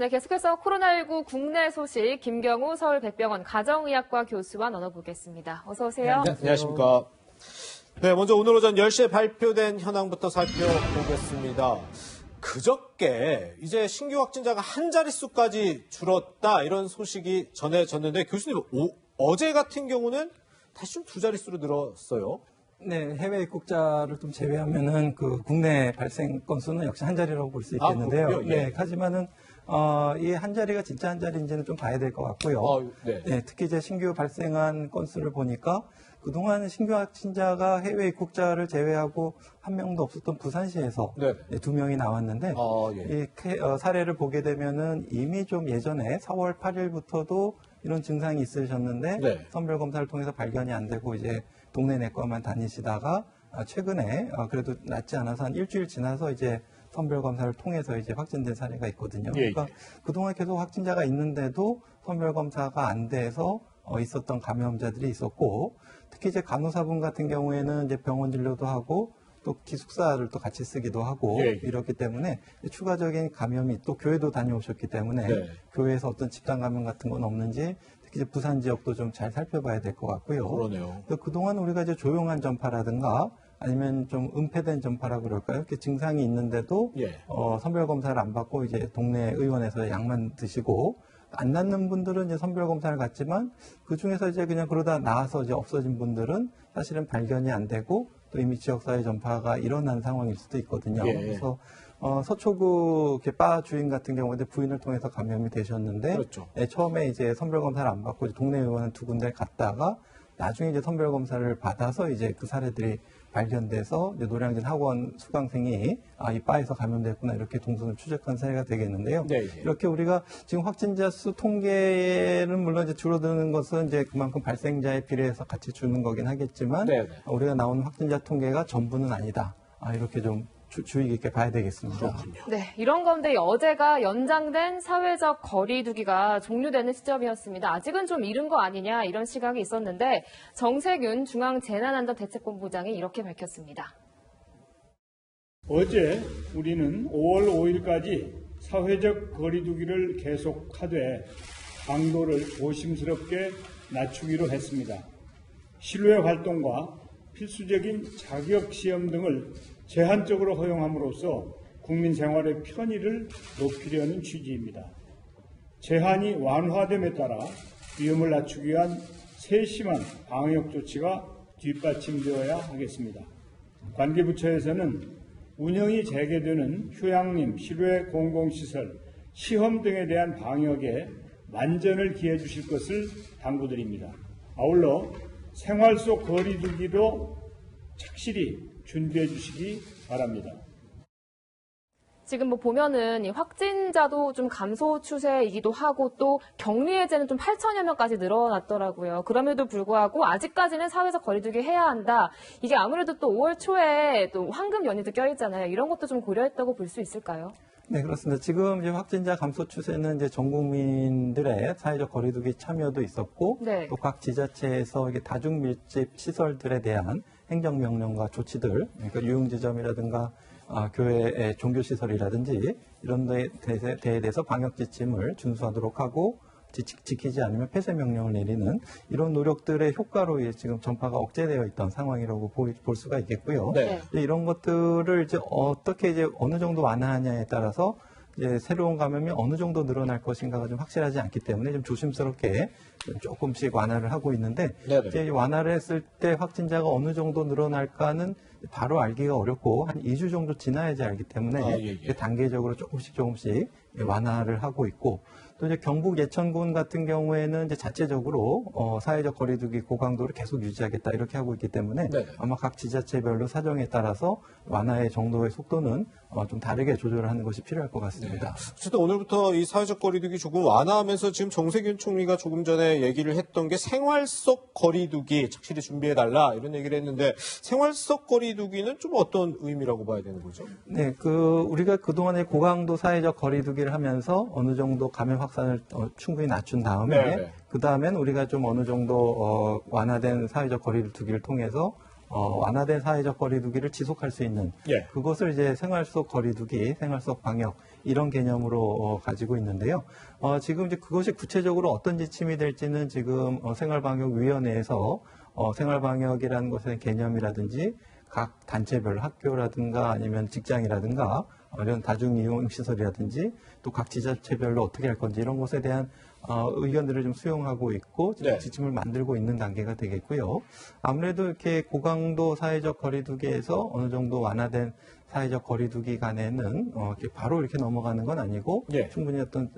네, 계속해서 코로나19 국내 소식 김경우 서울백병원 가정의학과 교수와 나눠보겠습니다. 어서 오세요. 네, 안녕하십니까. 네, 먼저 오늘 오전 10시에 발표된 현황부터 살펴보겠습니다. 그저께 이제 신규 확진자가 한 자릿수까지 줄었다 이런 소식이 전해졌는데 교수님 어제 같은 경우는 다시 좀 두 자릿수로 늘었어요. 네, 해외 입국자를 좀 제외하면은 그 국내 발생 건수는 역시 한 자리라고 볼 수 있겠는데요. 예. 네, 하지만은 이 한 자리가 진짜 한 자리인지는 좀 봐야 될 것 같고요. 네. 네, 특히 이제 신규 발생한 건수를 보니까 그동안 신규 확진자가 해외 입국자를 제외하고 한 명도 없었던 부산시에서 네. 네, 2명이 나왔는데 예. 이 사례를 보게 되면은 이미 좀 예전에 4월 8일부터도 이런 증상이 있으셨는데 네. 선별 검사를 통해서 발견이 안 되고 이제 동네 내과만 다니시다가 최근에 그래도 낫지 않아서 한 일주일 지나서 이제 선별 검사를 통해서 이제 확진된 사례가 있거든요. 예, 그러니까 그동안 계속 확진자가 있는데도 선별 검사가 안 돼서 있었던 감염자들이 있었고 특히 이제 간호사분 같은 경우에는 이제 병원 진료도 하고 또 기숙사를 또 같이 쓰기도 하고 예. 이렇기 때문에 추가적인 감염이 또 교회도 다녀오셨기 때문에 네. 교회에서 어떤 집단 감염 같은 건 없는지 특히 이제 부산 지역도 좀 잘 살펴봐야 될 것 같고요. 그러네요. 그동안 우리가 이제 조용한 전파라든가 아니면 좀 은폐된 전파라고 그럴까요? 이렇게 증상이 있는데도 예. 선별 검사를 안 받고 이제 동네 의원에서 약만 드시고 안 낫는 분들은 이제 선별 검사를 갔지만 그 중에서 이제 그냥 그러다 나와서 이제 없어진 분들은 사실은 발견이 안 되고 또 이미 지역사회 전파가 일어난 상황일 수도 있거든요. 예. 그래서 서초구 바 주인 같은 경우에 부인을 통해서 감염이 되셨는데 그렇죠. 처음에 이제 선별 검사를 안 받고 이제 동네 의원 두 군데 갔다가 나중에 이제 선별 검사를 받아서 이제 그 사례들이 발견돼서 이제 노량진 학원 수강생이 이 바에서 감염됐구나 이렇게 동선을 추적한 사례가 되겠는데요. 네. 이렇게 우리가 지금 확진자 수 통계는 물론 이제 줄어드는 것은 이제 그만큼 발생자에 비례해서 같이 주는 거긴 하겠지만 네. 우리가 나오는 확진자 통계가 전부는 아니다. 이렇게 좀 주의 깊게 봐야 되겠습니다. 그렇군요. 네, 이런 가운데 어제가 연장된 사회적 거리두기가 종료되는 시점이었습니다. 아직은 좀 이른 거 아니냐 이런 시각이 있었는데 정세균 중앙재난안전대책본부장이 이렇게 밝혔습니다. 어제 우리는 5월 5일까지 사회적 거리두기를 계속하되 강도를 조심스럽게 낮추기로 했습니다. 실외 활동과 필수적인 자격시험 등을 제한적으로 허용함으로써 국민 생활의 편의를 높이려는 취지입니다. 제한이 완화됨에 따라 위험을 낮추기 위한 세심한 방역 조치가 뒷받침되어야 하겠습니다. 관계부처에서는 운영이 재개되는 휴양림, 실외 공공시설, 시험 등에 대한 방역에 만전을 기해 주실 것을 당부드립니다. 아울러 생활 속 거리두기도 착실히 준비해 주시기 바랍니다. 지금 보면은 이 확진자도 좀 감소 추세이기도 하고 또 격리 해제는 좀 8천여 명까지 늘어났더라고요. 그럼에도 불구하고 아직까지는 사회적 거리두기 해야 한다. 이게 아무래도 또 5월 초에 또 황금 연휴도 껴있잖아요. 이런 것도 좀 고려했다고 볼 수 있을까요? 네, 그렇습니다. 지금 이제 확진자 감소 추세는 이제 전 국민들의 사회적 거리두기 참여도 있었고, 네. 또 각 지자체에서 이게 다중 밀집 시설들에 대한 행정명령과 조치들, 그러니까 유흥지점이라든가 교회의 종교시설이라든지 이런 데에 대해서 방역 지침을 준수하도록 하고 지키지 않으면 폐쇄 명령을 내리는 이런 노력들의 효과로 지금 전파가 억제되어 있던 상황이라고 볼 수가 있겠고요. 네. 이런 것들을 이제 어떻게 이제 어느 정도 완화하냐에 따라서 이제 새로운 감염이 어느 정도 늘어날 것인가가 좀 확실하지 않기 때문에 좀 조심스럽게 조금씩 완화를 하고 있는데 네네. 이제 완화를 했을 때 확진자가 어느 정도 늘어날까는 바로 알기가 어렵고 한 2주 정도 지나야지 알기 때문에 예. 단계적으로 조금씩 완화를 하고 있고 또 이제 경북 예천군 같은 경우에는 이제 자체적으로 사회적 거리두기 고강도를 계속 유지하겠다 이렇게 하고 있기 때문에 네네. 아마 각 지자체별로 사정에 따라서 완화의 정도의 속도는 좀 다르게 조절을 하는 것이 필요할 것 같습니다. 어쨌든 오늘부터 이 사회적 거리두기 조금 완화하면서 지금 정세균 총리가 조금 전에 얘기를 했던 게 생활 속 거리두기 착실히 준비해달라 이런 얘기를 했는데 생활 속 거리두기는 좀 어떤 의미라고 봐야 되는 거죠? 네, 우리가 그동안에 고강도 사회적 거리두기를 하면서 어느 정도 감염 확산을 충분히 낮춘 다음에 네네. 그 다음엔 우리가 좀 어느 정도 완화된 사회적 거리두기를 통해서 완화된 사회적 거리두기를 지속할 수 있는 예. 그것을 이제 생활 속 거리두기, 생활 속 방역 이런 개념으로 가지고 있는데요. 지금 이제 그것이 구체적으로 어떤 지침이 될지는 지금 생활방역위원회에서 생활방역이라는 것의 개념이라든지 각 단체별 학교라든가 아니면 직장이라든가 이런 다중이용시설이라든지 또 각 지자체별로 어떻게 할 건지 이런 것에 대한 의견들을 좀 수용하고 있고 네. 지침을 만들고 있는 단계가 되겠고요. 아무래도 이렇게 고강도 사회적 거리두기에서 어느 정도 완화된 사회적 거리두기 간에는 이렇게 바로 이렇게 넘어가는 건 아니고 예. 충분히 어떤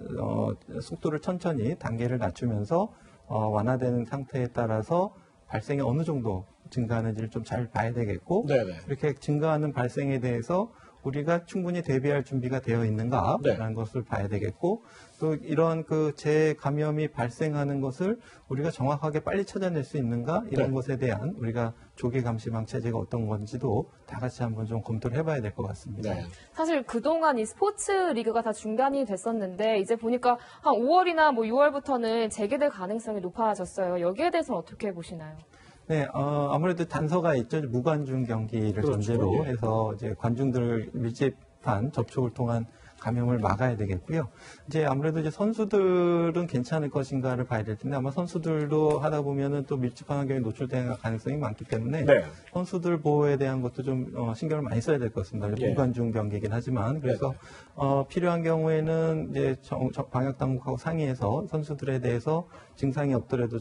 속도를 천천히 단계를 낮추면서 완화되는 상태에 따라서 발생이 어느 정도 증가하는지를 좀 잘 봐야 되겠고 네네. 이렇게 증가하는 발생에 대해서 우리가 충분히 대비할 준비가 되어 있는가라는 네. 것을 봐야 되겠고 또 이런 그 재감염이 발생하는 것을 우리가 정확하게 빨리 찾아낼 수 있는가 이런 네. 것에 대한 우리가 조기 감시망 체제가 어떤 건지도 다 같이 한번 좀 검토를 해봐야 될 것 같습니다. 네. 사실 그동안 이 스포츠 리그가 다 중단이 됐었는데 이제 보니까 한 5월이나 뭐 6월부터는 재개될 가능성이 높아졌어요. 여기에 대해서는 어떻게 보시나요? 네, 아무래도 단서가 있죠. 무관중 경기를 그렇죠. 전제로 예. 해서 이제 관중들 밀집한 접촉을 통한 감염을 막아야 되겠고요. 이제 아무래도 이제 선수들은 괜찮을 것인가를 봐야 될 텐데 아마 선수들도 하다 보면은 또 밀집한 환경에 노출될 가능성이 많기 때문에 네. 선수들 보호에 대한 것도 좀 신경을 많이 써야 될 것 같습니다. 예. 무관중 경기이긴 하지만 그래서 필요한 경우에는 이제 방역 당국하고 상의해서 선수들에 대해서 증상이 없더라도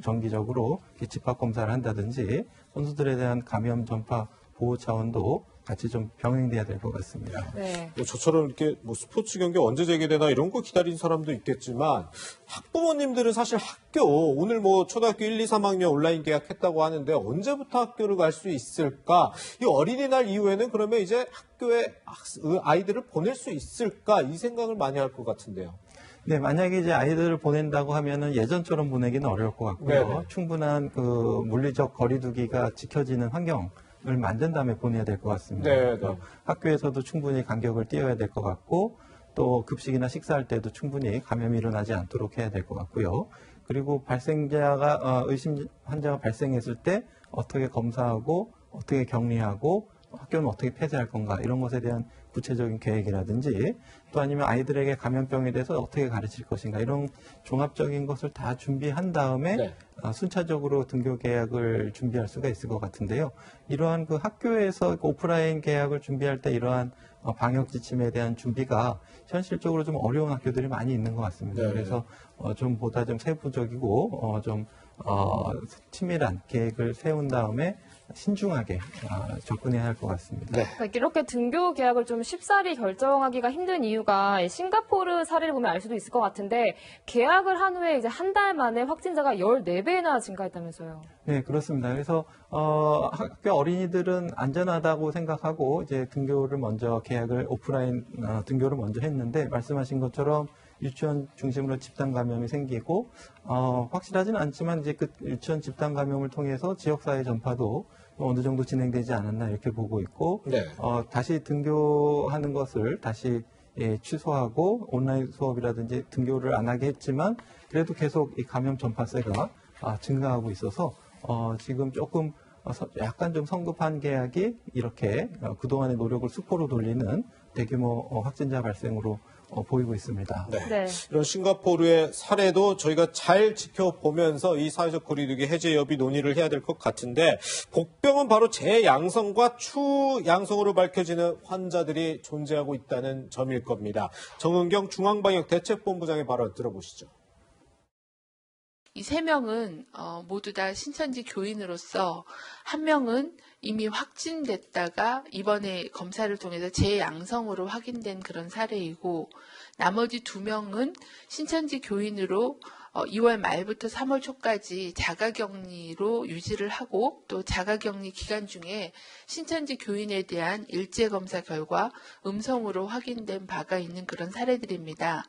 정기적으로 집합 검사를 한다든지 선수들에 대한 감염 전파 보호 차원도 같이 좀 병행돼야 될 것 같습니다. 네. 뭐 저처럼 이렇게 뭐 스포츠 경기 언제 재개되나 이런 거 기다리는 사람도 있겠지만 학부모님들은 사실 학교 오늘 뭐 초등학교 1, 2, 3학년 온라인 개학했다고 하는데 언제부터 학교를 갈 수 있을까? 이 어린이날 이후에는 그러면 이제 학교에 아이들을 보낼 수 있을까? 이 생각을 많이 할 것 같은데요. 네, 만약에 이제 아이들을 보낸다고 하면은 예전처럼 보내기는 어려울 것 같고요. 네네. 충분한 그 물리적 거리두기가 지켜지는 환경을 만든 다음에 보내야 될 것 같습니다. 네, 그래서 네. 학교에서도 충분히 간격을 띄워야 될 것 같고 또 급식이나 식사할 때도 충분히 감염이 일어나지 않도록 해야 될 것 같고요. 그리고 발생자가 의심 환자가 발생했을 때 어떻게 검사하고 어떻게 격리하고 학교는 어떻게 폐쇄할 건가 이런 것에 대한 구체적인 계획이라든지 또 아니면 아이들에게 감염병에 대해서 어떻게 가르칠 것인가 이런 종합적인 것을 다 준비한 다음에 네. 순차적으로 등교 계약을 준비할 수가 있을 것 같은데요. 이러한 그 학교에서 오프라인 계약을 준비할 때 이러한 방역 지침에 대한 준비가 현실적으로 좀 어려운 학교들이 많이 있는 것 같습니다. 네. 그래서 좀 보다 좀 세부적이고 좀 치밀한 계획을 세운 다음에 신중하게 접근해야 할 것 같습니다. 네. 그러니까 이렇게 등교 계약을 좀 쉽사리 결정하기가 힘든 이유가 싱가포르 사례를 보면 알 수도 있을 것 같은데 계약을 한 후에 이제 한 달 만에 확진자가 14배나 증가했다면서요. 네, 그렇습니다. 그래서 학교 어린이들은 안전하다고 생각하고 이제 등교를 먼저 계약을 오프라인 등교를 먼저 했는데 말씀하신 것처럼 유치원 중심으로 집단 감염이 생기고 확실하지는 않지만 이제 그 유치원 집단 감염을 통해서 지역사회 전파도 어느 정도 진행되지 않았나 이렇게 보고 있고 네. 다시 등교하는 것을 다시 취소하고 온라인 수업이라든지 등교를 안 하게 했지만 그래도 계속 이 감염 전파세가 증가하고 있어서 지금 조금 약간 좀 성급한 계약이 이렇게 그동안의 노력을 수포로 돌리는 대규모 확진자 발생으로 보이고 있습니다. 네. 네. 이런 싱가포르의 사례도 저희가 잘 지켜보면서 이 사회적 거리두기 해제 여부 논의를 해야 될 것 같은데 복병은 바로 재양성과 추양성으로 밝혀지는 환자들이 존재하고 있다는 점일 겁니다. 정은경 중앙방역대책본부장의 발언 들어보시죠. 이 3명은 모두 다 신천지 교인으로서 한 명은 이미 확진됐다가 이번에 검사를 통해서 재양성으로 확인된 그런 사례이고 나머지 2명은 신천지 교인으로 2월 말부터 3월 초까지 자가격리로 유지를 하고 또 자가격리 기간 중에 신천지 교인에 대한 일제검사 결과 음성으로 확인된 바가 있는 그런 사례들입니다.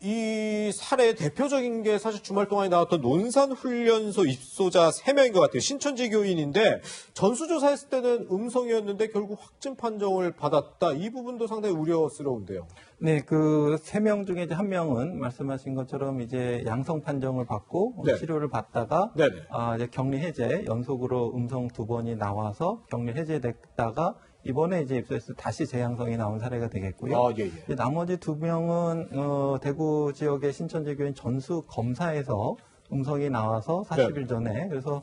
이 사례의 대표적인 게 사실 주말 동안에 나왔던 논산훈련소 입소자 3명인 것 같아요. 신천지 교인인데 전수조사했을 때는 음성이었는데 결국 확진 판정을 받았다. 이 부분도 상당히 우려스러운데요. 네, 그 3명 중에 이제 1명은 말씀하신 것처럼 이제 양성 판정을 받고 네. 치료를 받다가 네네. 이제 격리 해제 연속으로 음성 2번이 나와서 격리 해제됐다가 이번에 이제 입소해서 다시 재양성이 나온 사례가 되겠고요. 예. 이제 나머지 2명은 대구 지역의 신천지 교인 전수 검사에서 음성이 나와서 40일 전에 그래서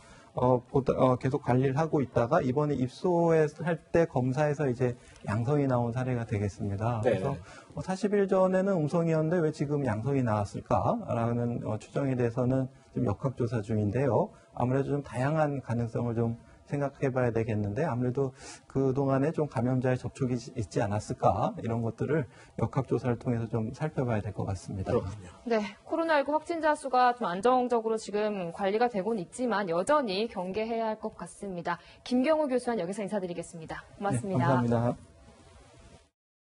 계속 관리를 하고 있다가 이번에 입소할 때 검사에서 이제 양성이 나온 사례가 되겠습니다. 네. 그래서 40일 전에는 음성이었는데 왜 지금 양성이 나왔을까라는 추정에 대해서는 좀 역학조사 중인데요. 아무래도 좀 다양한 가능성을 좀 생각해 봐야 되겠는데 아무래도 그동안에 좀 감염자의 접촉이 있지 않았을까 이런 것들을 역학조사를 통해서 좀 살펴봐야 될 것 같습니다. 그렇군요. 네, 코로나19 확진자 수가 좀 안정적으로 지금 관리가 되고는 있지만 여전히 경계해야 할 것 같습니다. 김경우 교수와 여기서 인사드리겠습니다. 고맙습니다. 네, 감사합니다.